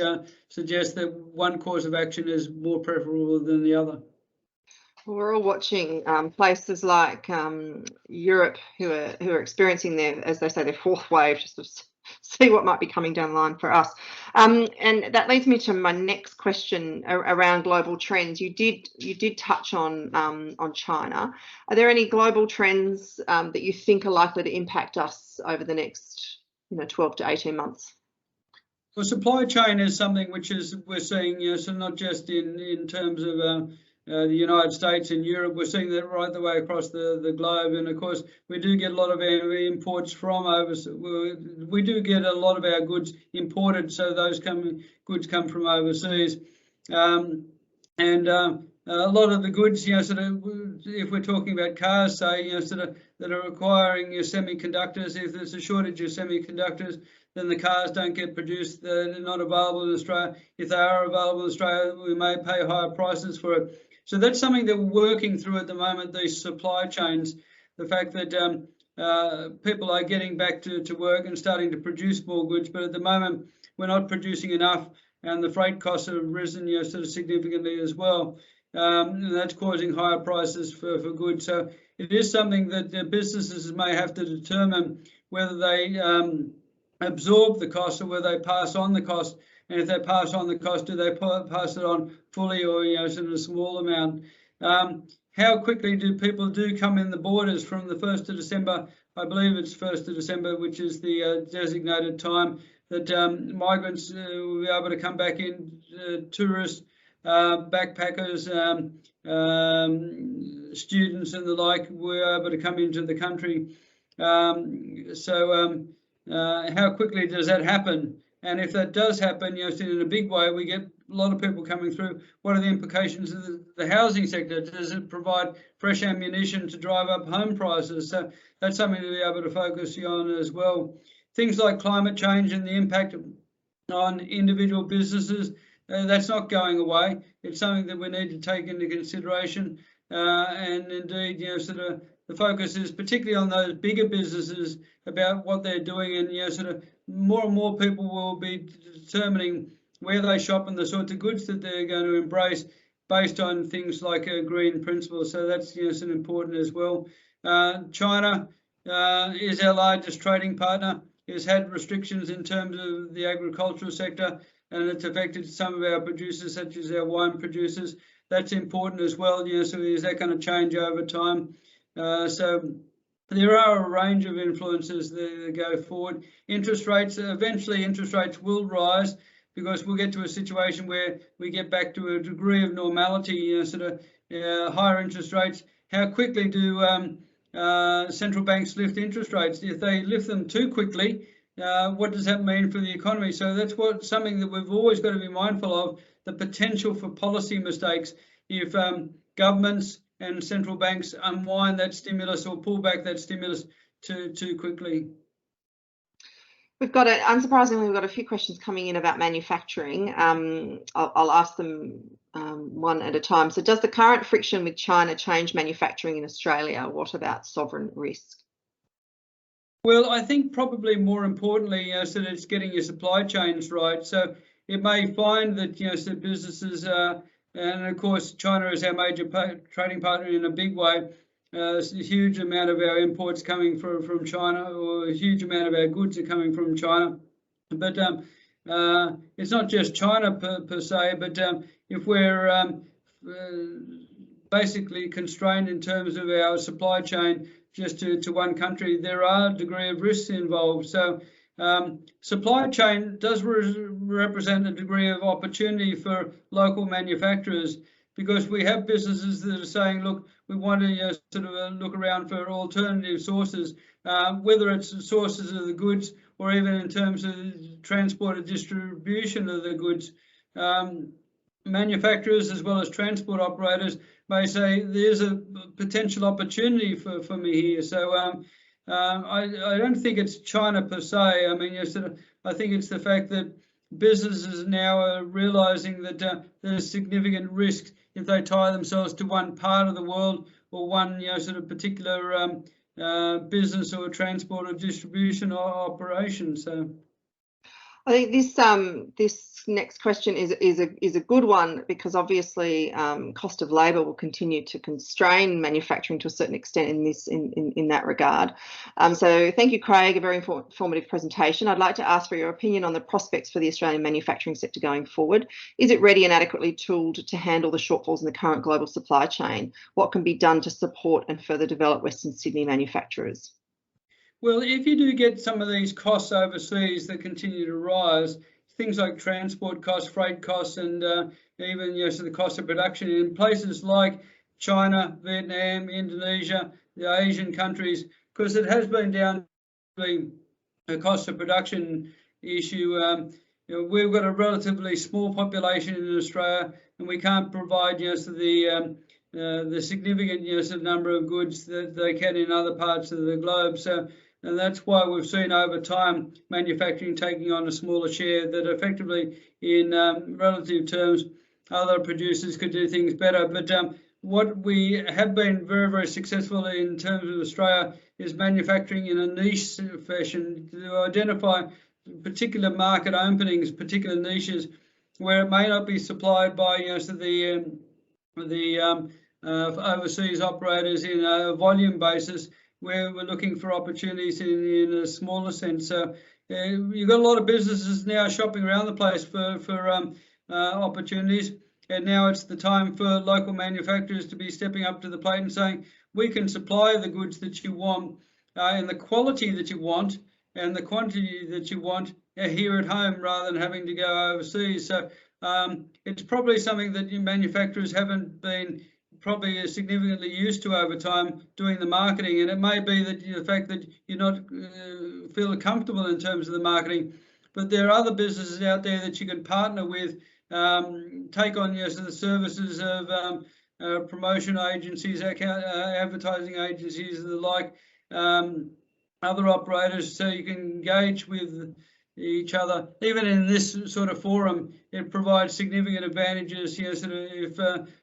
Speaker 2: suggests that one course of action is more preferable than the other.
Speaker 1: We're all watching places like Europe who are experiencing as they say, their fourth wave, just to see what might be coming down the line for us. And that leads me to my next question around global trends. You did touch on China. Are there any global trends that you think are likely to impact us over the next 12 to 18 months?
Speaker 2: Well, supply chain is something which we're seeing, so not just in terms of the United States and Europe, we're seeing that right the way across the globe. And of course, we do get a lot of our imports from overseas. We do get a lot of our goods imported, so those goods come from overseas. And a lot of the goods, if we're talking about cars, say, that are requiring semiconductors, if there's a shortage of semiconductors, then the cars don't get produced. They're not available in Australia. If they are available in Australia, we may pay higher prices for it. So that's something that we're working through at the moment, these supply chains, the fact that people are getting back to work and starting to produce more goods, but at the moment we're not producing enough, and the freight costs have risen significantly as well. And that's causing higher prices for goods. So it is something that businesses may have to determine whether they absorb the cost or whether they pass on the cost. And if they pass on the cost, do they pass it on fully or in a small amount? How quickly do people come in the borders from the 1st of December? I believe it's 1st of December, which is the designated time that migrants will be able to come back in, tourists, backpackers, students and the like were able to come into the country. How quickly does that happen? And if that does happen, in a big way, we get a lot of people coming through. What are the implications of the housing sector? Does it provide fresh ammunition to drive up home prices? So that's something to be able to focus on as well. Things like climate change and the impact on individual businesses, that's not going away. It's something that we need to take into consideration. And indeed, the focus is particularly on those bigger businesses about what they're doing, and more and more people will be determining where they shop and the sorts of goods that they're going to embrace based on things like green principles. So that's important as well. China is our largest trading partner. It's had restrictions in terms of the agricultural sector, and it's affected some of our producers, such as our wine producers. That's important as well. So is that going to change over time? So there are a range of influences that go forward. Interest rates, eventually interest rates will rise, because we'll get to a situation where we get back to a degree of normality, higher interest rates. How quickly do central banks lift interest rates? If they lift them too quickly, what does that mean for the economy? So that's something that we've always got to be mindful of, the potential for policy mistakes if governments and central banks unwind that stimulus or pull back that stimulus too quickly.
Speaker 1: Unsurprisingly, we've got a few questions coming in about manufacturing. I'll ask them one at a time. So does the current friction with China change manufacturing in Australia? What about sovereign risk?
Speaker 2: Well, I think probably more importantly, so that it's getting your supply chains right. So it may find that, so businesses, and of course, China is our major trading partner in a big way. A huge amount of our imports coming from China, or a huge amount of our goods are coming from China. But it's not just China per se, but if we're basically constrained in terms of our supply chain just to one country, there are a degree of risks involved. So supply chain does represent a degree of opportunity for local manufacturers, because we have businesses that are saying, look, we want to look around for alternative sources, whether it's sources of the goods or even in terms of transport and distribution of the goods. Manufacturers as well as transport operators may say there's a potential opportunity for me here. So I don't think it's China per se. I mean, I think it's the fact that businesses now are realizing that there's significant risk if they tie themselves to one part of the world or one, sort of particular business or transport or distribution or operation. So
Speaker 1: I think this next question is a good one, because obviously cost of labour will continue to constrain manufacturing to a certain extent in that regard. So thank you, Craig, a very informative presentation. I'd like to ask for your opinion on the prospects for the Australian manufacturing sector going forward. Is it ready and adequately tooled to handle the shortfalls in the current global supply chain? What can be done to support and further develop Western Sydney manufacturers?
Speaker 2: Well, if you do get some of these costs overseas that continue to rise, things like transport costs, freight costs, and even so the cost of production in places like China, Vietnam, Indonesia, the Asian countries, because it has been down to the cost of production issue. We've got a relatively small population in Australia, and we can't provide the significant number of goods that they can in other parts of the globe. So. And that's why we've seen over time manufacturing taking on a smaller share, that effectively in relative terms other producers could do things better. But what we have been very, very successful in terms of Australia is manufacturing in a niche fashion to identify particular market openings, particular niches where it may not be supplied by the overseas operators in a volume basis, where we're looking for opportunities in a smaller sense. So you've got a lot of businesses now shopping around the place for opportunities, and now it's the time for local manufacturers to be stepping up to the plate and saying, we can supply the goods that you want and the quality that you want and the quantity that you want here at home, rather than having to go overseas. So it's probably something that manufacturers haven't been probably significantly used to over time, doing the marketing. And it may be that the fact that you're not feel comfortable in terms of the marketing, but there are other businesses out there that you can partner with, take on the services of promotion agencies, advertising agencies and the like, other operators, so you can engage with each other. Even in this sort of forum, it provides significant advantages. If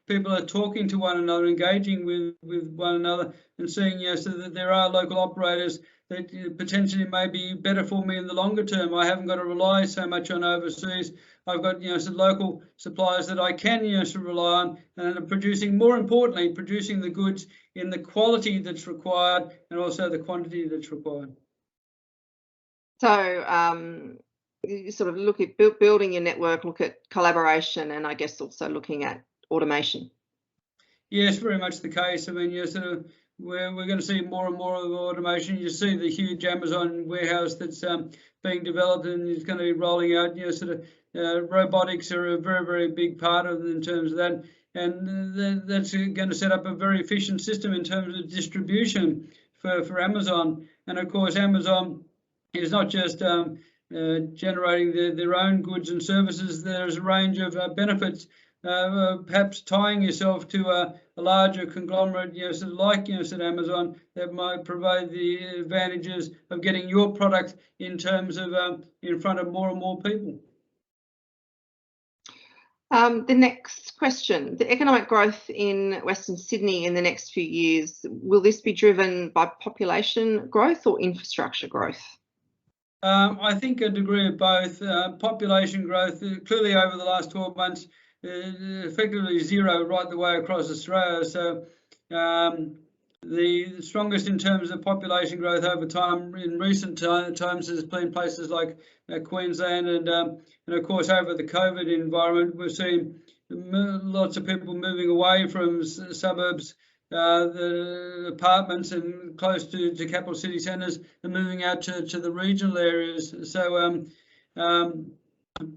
Speaker 2: people are talking to one another, engaging with one another, and seeing so that there are local operators that potentially may be better for me in the longer term. I haven't got to rely so much on overseas. I've got some local suppliers that I can rely on, and are producing, more importantly, producing the goods in the quality that's required and also the quantity that's required.
Speaker 1: So you sort of look at building your network, look at collaboration, and I guess also looking at automation. Yes,
Speaker 2: very much the case. I mean, we're going to see more and more of automation. You see the huge Amazon warehouse that's being developed, and is going to be rolling out. Robotics are a very, very big part of it in terms of that, and that's going to set up a very efficient system in terms of distribution for Amazon. And of course, Amazon is not just generating their own goods and services. There's a range of benefits, perhaps tying yourself to a larger conglomerate, like Amazon, that might provide the advantages of getting your product in terms of in front of more and more people.
Speaker 1: The next question, the economic growth in Western Sydney in the next few years, will this be driven by population growth or infrastructure growth?
Speaker 2: I think a degree of both. Population growth, clearly over the last 12 months, effectively zero right the way across Australia. So the strongest in terms of population growth over time in recent times has been places like Queensland, and of course over the COVID environment, we've seen lots of people moving away from suburbs, the apartments and close to capital city centres, and moving out to the regional areas. So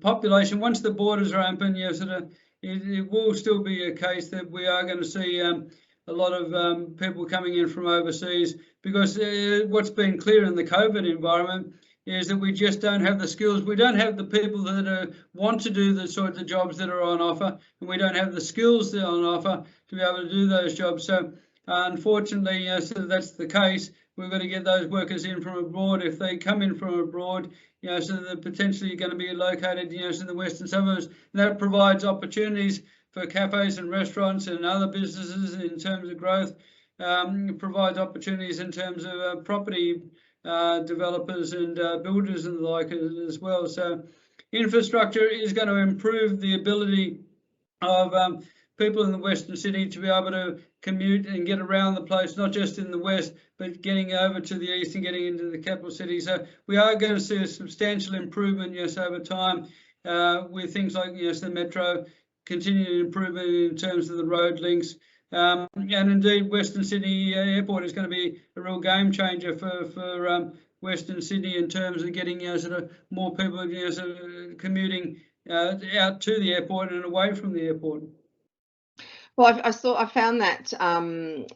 Speaker 2: population, once the borders are open, it will still be a case that we are going to see a lot of people coming in from overseas, because what's been clear in the COVID environment is that we just don't have the skills. We don't have the people that want to do the sorts of jobs that are on offer, and we don't have the skills that are on offer to be able to do those jobs. So unfortunately, so that's the case. we've got to get those workers in from abroad. If they come in from abroad, so they're potentially going to be located, in the western suburbs. And that provides opportunities for cafes and restaurants and other businesses in terms of growth. It provides opportunities in terms of property developers and builders and the like as well. So infrastructure is going to improve the ability of people in the Western Sydney to be able to commute and get around the place, not just in the west, but getting over to the east and getting into the capital city. So we are going to see a substantial improvement, over time, with things like, the metro, continued improvement in terms of the road links. And indeed, Western Sydney Airport is going to be a real game changer for Western Sydney in terms of getting sort of more people sort of commuting out to the airport and away from the airport.
Speaker 1: Well, I found that the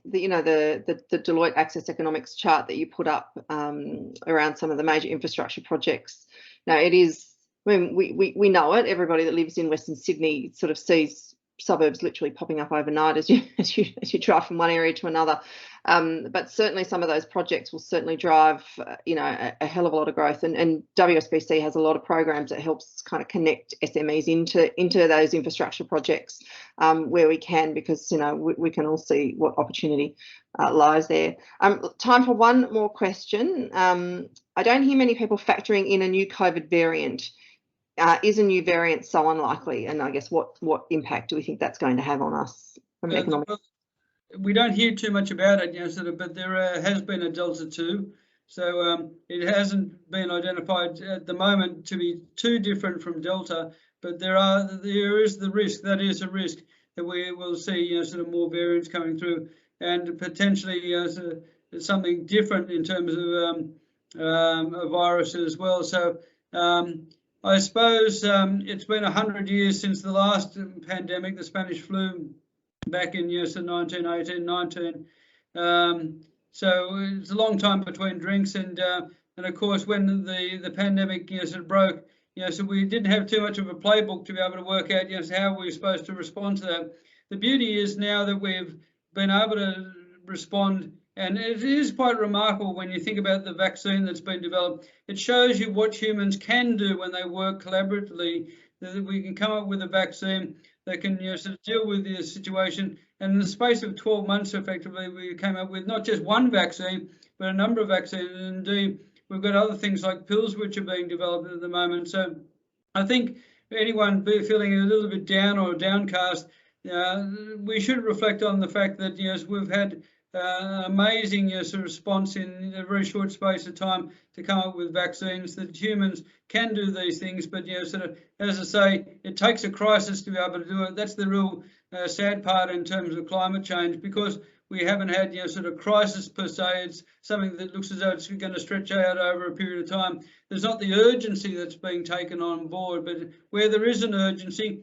Speaker 1: Deloitte Access Economics chart that you put up around some of the major infrastructure projects. Now, it is, I mean, we know it. Everybody that lives in Western Sydney sort of sees suburbs literally popping up overnight as you drive from one area to another. But certainly some of those projects will certainly drive, a hell of a lot of growth. And WSBC has a lot of programs that helps kind of connect SMEs into those infrastructure projects where we can, because, we can all see what opportunity lies there. Time for one more question. I don't hear many people factoring in a new COVID variant. Is a new variant so unlikely? And I guess what impact do we think that's going to have on us from an economic?
Speaker 2: We don't hear too much about it, but there has been a Delta 2. So it hasn't been identified at the moment to be too different from Delta, but there is the risk, that is a risk, that we will see sort of more variants coming through, and potentially something different in terms of a virus as well. So I suppose it's been 100 years since the last pandemic, the Spanish flu, back in 1918, 19. So it's a long time between drinks, and of course when the pandemic sort of broke, so we didn't have too much of a playbook to be able to work out how we were supposed to respond to that. The beauty is now that we've been able to respond. And it is quite remarkable when you think about the vaccine that's been developed. It shows you what humans can do when they work collaboratively, that we can come up with a vaccine that can sort of deal with the situation. And in the space of 12 months, effectively, we came up with not just one vaccine, but a number of vaccines. And indeed, we've got other things like pills which are being developed at the moment. So I think anyone feeling a little bit down or downcast, we should reflect on the fact that we've had amazing sort of response in a very short space of time to come up with vaccines, that humans can do these things. But sort of, as I say, it takes a crisis to be able to do it. That's the real sad part in terms of climate change, because we haven't had sort of crisis per se. It's something that looks as though it's going to stretch out over a period of time. There's not the urgency that's being taken on board, but where there is an urgency,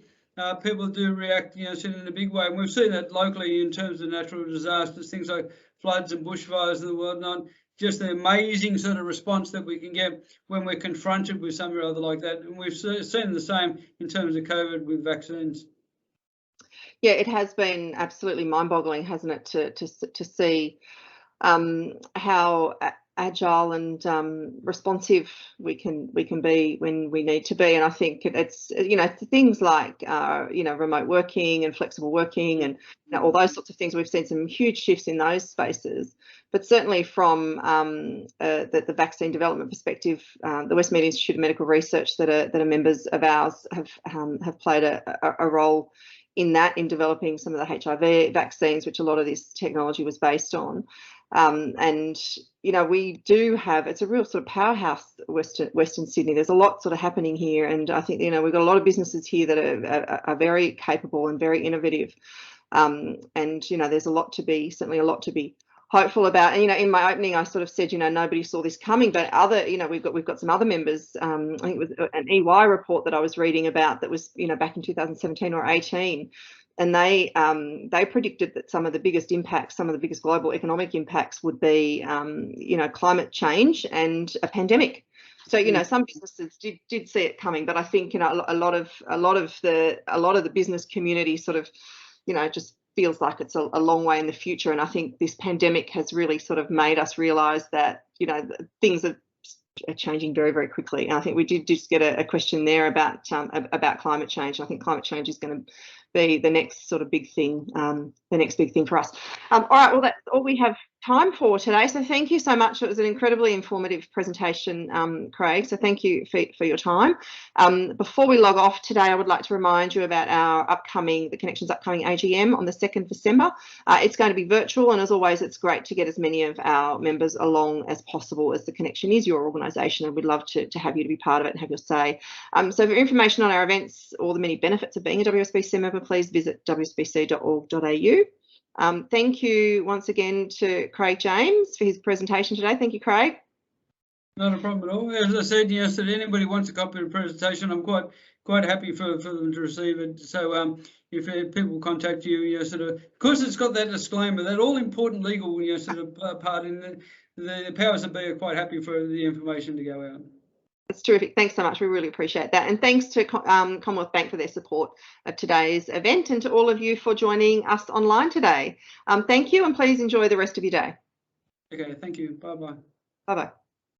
Speaker 2: people do react, in a big way. And we've seen that locally in terms of natural disasters, things like floods and bushfires and whatnot. Just the amazing sort of response that we can get when we're confronted with something or other like that. And we've seen the same in terms of COVID with vaccines.
Speaker 1: Yeah, it has been absolutely mind-boggling, hasn't it, to see how agile and responsive we can be when we need to be. And I think it's things like remote working and flexible working and all those sorts of things. We've seen some huge shifts in those spaces. But certainly from the vaccine development perspective, the Westmead Institute of Medical Research that are members of ours have played a role in developing some of the HIV vaccines, which a lot of this technology was based on. And we do have, it's a real sort of powerhouse, Western Sydney. There's a lot sort of happening here, and I think we've got a lot of businesses here that are very capable and very innovative. And there's certainly a lot to be hopeful about. And in my opening I sort of said nobody saw this coming, but we've got some other members. I think it was an EY report that I was reading about that was back in 2017 or 18. And they predicted that some of the biggest impacts, some of the biggest global economic impacts would be, climate change and a pandemic. So, some businesses did see it coming, but I think, a lot of the business community sort of, just feels like it's a long way in the future. And I think this pandemic has really sort of made us realise that, you know, things are changing very, very quickly. And I think we did just get a question there about climate change. I think climate change is going to be the next sort of big thing, the next big thing for us. All right, well, that's all we have time for today. So thank you so much. It was an incredibly informative presentation, Craig. So thank you for your time. Before we log off today, I would like to remind you about the Connections upcoming AGM on the 2nd of December. It's going to be virtual, and as always, it's great to get as many of our members along as possible, as the Connection is your organisation, and we'd love to have you to be part of it and have your say. So for information on our events or the many benefits of being a WSBC member, please visit wsbc.org.au. Thank you once again to Craig James for his presentation today. Thank you, Craig.
Speaker 2: Not a problem at all. As I said yesterday, anybody wants a copy of the presentation, I'm quite happy for them to receive it. So if people contact you, sort of course, it's got that disclaimer, that all important legal, sort of part in the powers that be are quite happy for the information to go out.
Speaker 1: That's terrific. Thanks so much. We really appreciate that. And thanks to Commonwealth Bank for their support of today's event, and to all of you for joining us online today. Thank you, and please enjoy the rest of your day.
Speaker 2: Okay, thank you. Bye-bye.
Speaker 1: Bye-bye.